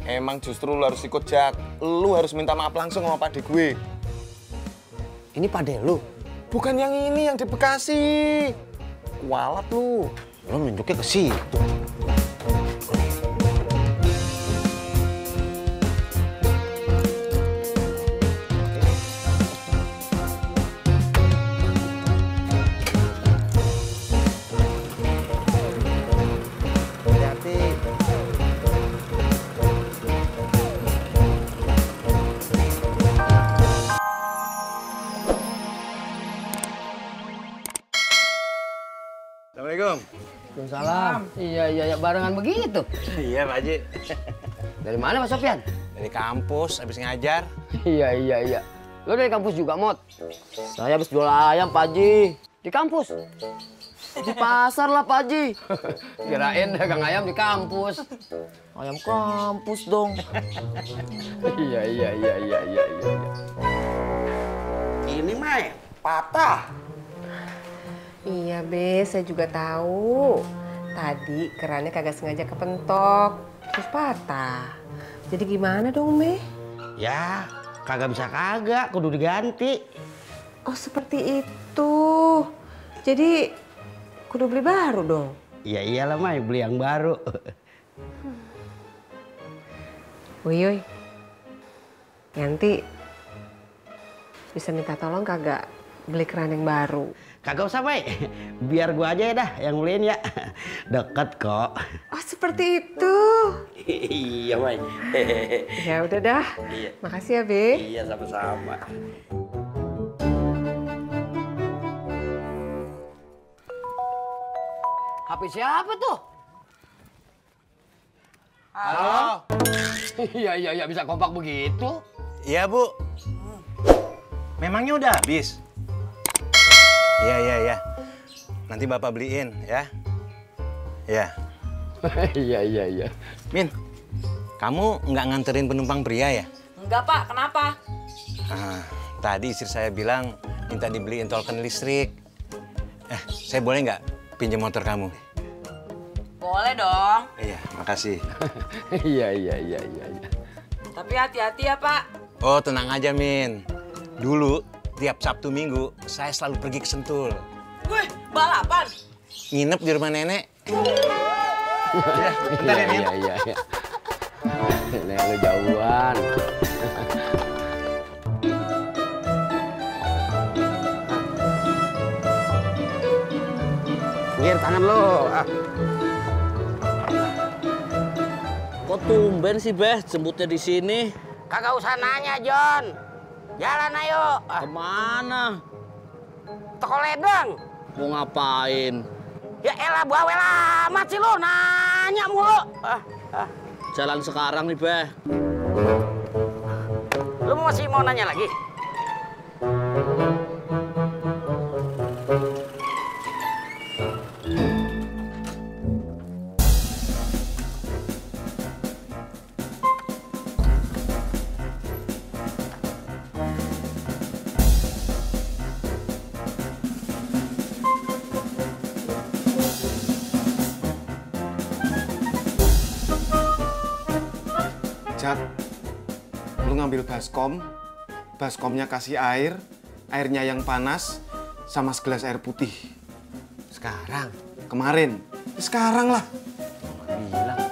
Emang justru lu harus ikut, Jak. Lu harus minta maaf langsung sama pade gue. Ini pade lu? Bukan yang ini, yang di Bekasi. Kualat lu. Lu nunjuknya ke situ. Assalamualaikum. Waalaikumsalam. Iya, barengan begitu. Iya, Pak Haji. Dari mana, Mas Sofyan? Dari kampus, habis ngajar. Iya. Lo dari kampus juga, Mot? Saya habis jual ayam, Pak Haji. Di kampus? Di pasar lah, Pak Haji. Kirain dagang ayam di kampus. Ayam kampus dong. Iya. Ini mah patah. Iya, Be, saya juga tahu. Tadi kerannya kagak sengaja kepentok, terus patah. Jadi gimana dong, Be? Ya, kagak bisa kagak, kudu diganti. Oh, seperti itu. Jadi kudu beli baru dong. Ya iyalah, Mai, beli yang baru. Uyuy, nanti bisa minta tolong kagak beli keran yang baru? Kagak usah, Mai. Biar gua aja ya dah yang beliin ya. Deket kok. Oh, seperti itu. Iya, Mai. Ya udah dah. Iya. Makasih ya, Be. Iya, sama-sama. HP siapa tuh? Halo. Iya, bisa kompak begitu. Iya, Bu. Memangnya udah habis? Iya. Nanti Bapak beliin, ya. Iya. Iya. Min, kamu nggak nganterin penumpang pria ya? Enggak, Pak. Kenapa? Tadi istri saya bilang minta dibeliin tolken listrik. Saya boleh nggak pinjam motor kamu? Boleh dong. Iya, makasih. Iya. Tapi hati-hati ya, Pak. Oh, tenang aja, Min. Dulu, tiap Sabtu Minggu, saya selalu pergi ke Sentul. Wih, balapan. Nginep di rumah nenek. Ya, bentar ya, Min. Iya. Nenek lu jauhan. Ngir tangan lo. Kok tumben sih, Beh, jemputnya di sini? Kagak usah nanya, John. Jalan ayo. Kemana? Toko ledeng. Mau ngapain? Ya elah, bawel amat sih lo, nanya mulu. Jalan sekarang nih, Beh. Lu masih mau nanya lagi? Jak, lu ngambil baskom, baskomnya kasih air, airnya yang panas, sama segelas air putih. Sekarang. Kemarin. Sekarang lah. Bilang.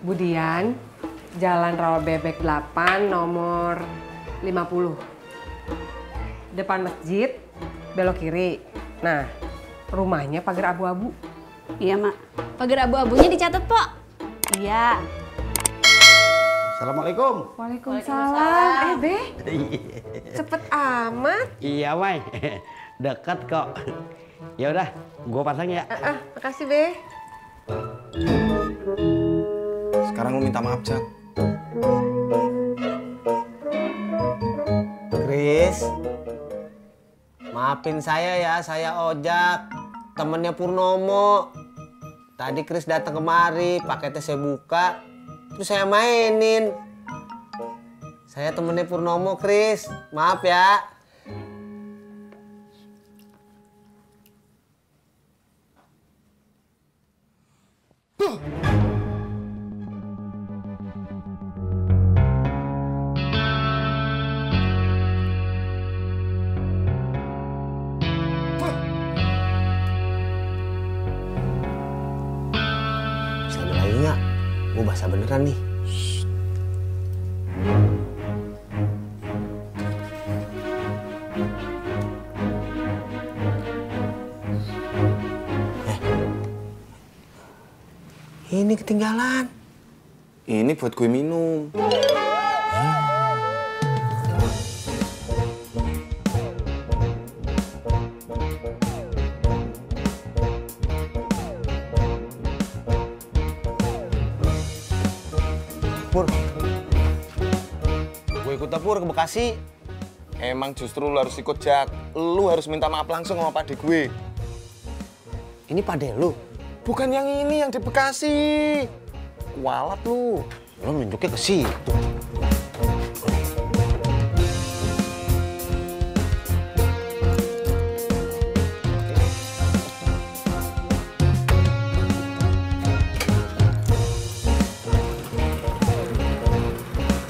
Budian, Jalan Rawa Bebek 8, nomor 50. Depan masjid, belok kiri. Nah, rumahnya pagar abu-abu. Iya, Mak. Pagar abu-abunya dicatat, Pok. Iya. Assalamualaikum. Waalaikumsalam. Be, cepet amat. Iya, Mai. Dekat kok. Ya udah, gua pasang ya. Makasih, Be. Sekarang lu minta maaf, Jak. Chris, Maafin saya ya, saya Ojak, temennya Purnomo. Tadi Kris datang kemari, paketnya saya buka, terus saya mainin. Saya temennya Purnomo, Kris. Maaf ya. Bisa ada lagi nggak? Gue basah beneran nih. Ini ketinggalan. Ini buat gue minum. Pur, gue ikut Pur ke Bekasi. Emang justru lu harus ikut, Jak. Lu harus minta maaf langsung sama pade gue. Ini pade lu? Bukan yang ini, yang di Bekasi. Kualat lu. Lo nunjuknya ke situ.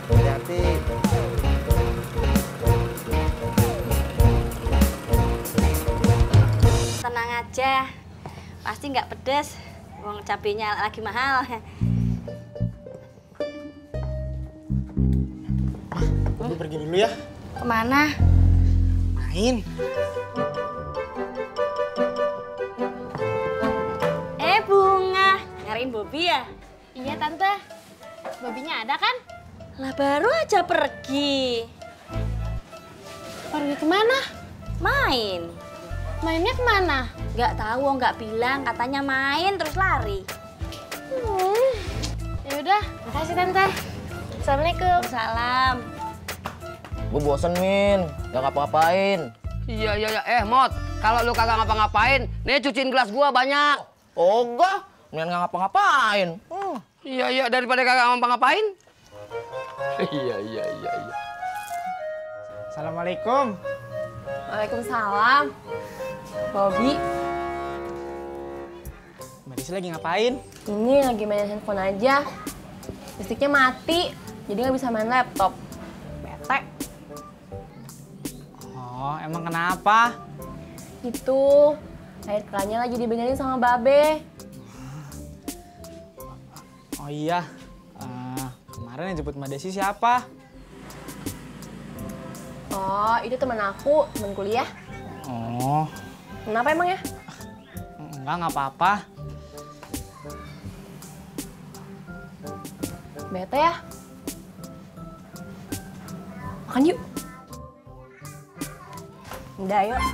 Hati-hati. Tenang aja, pasti nggak pedes. Wong cabenya lagi mahal. Gue pergi dulu ya. Kemana? Main. Bunga, nyariin Bobby ya? Iya Tante, Bobinya ada kan? Lah baru aja pergi. Pergi kemana? Main. Mainnya kemana? Nggak tahu, nggak bilang. Katanya main terus lari. Ya udah, makasih Tante. Assalamualaikum. Salam. Gue bosen, Min. Gak ngapa-ngapain. Iya. Mot, kalau lu kagak ngapa-ngapain, nih cuciin gelas gua banyak. Oh, enggak. Mendingan gak ngapa-ngapain. Iya, daripada kagak ngapa-ngapain. Iya. Assalamualaikum. Waalaikumsalam. Bobby, Mbak Desi lagi ngapain? ini lagi main handphone aja. Listriknya mati, jadi nggak bisa main laptop. Bete. Oh, emang kenapa? Itu, air kerannya lagi dibenerin sama Babe. Oh iya, kemarin yang jemput Mbak Desi siapa? Oh, itu temen aku, temen kuliah. Oh, Kenapa emang ya? nggak apa-apa. Bete ya? Makan yuk. Udah, yuk.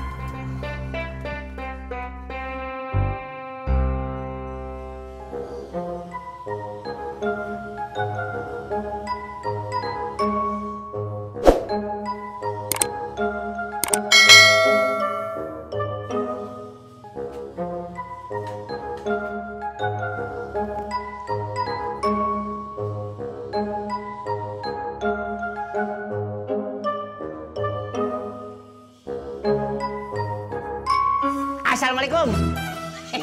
Assalamualaikum.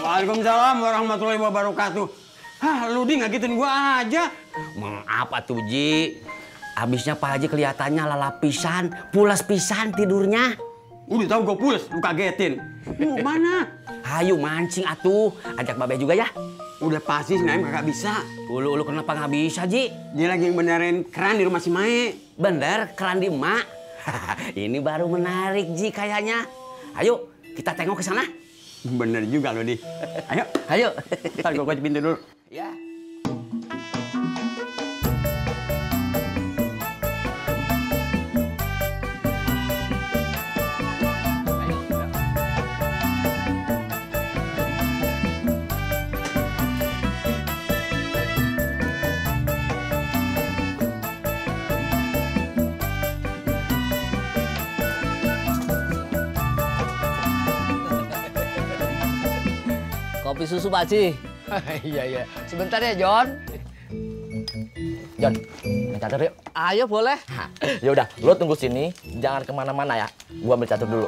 Waalaikumsalam warahmatullahi wabarakatuh. Hah, lu di ngagetin gua aja. Maaf atuh Ji. Abisnya Pak Haji kelihatannya lalap pisan, pulas pisan tidurnya. Udah tahu gua pules, lu kagetin. Mau mana? Hayu mancing atuh, ajak Babe juga ya. Udah pasti si Naim kagak bisa. Ulu kenapa nggak bisa Ji? Dia lagi benerin keran di rumah si Mae. Bener, keran di emak. Ini baru menarik Ji kayaknya. Ayo kita tengok ke sana. Bener juga lo, Di. Ayo. Ayo. Ntar gua kunci pintu dulu. Ya. Kopi susu Pak Haji. Iya. Sebentar ya, John. John, main catur yuk. Ayo boleh. Ya udah, lo tunggu sini, jangan kemana-mana ya. Gua ambil catur dulu.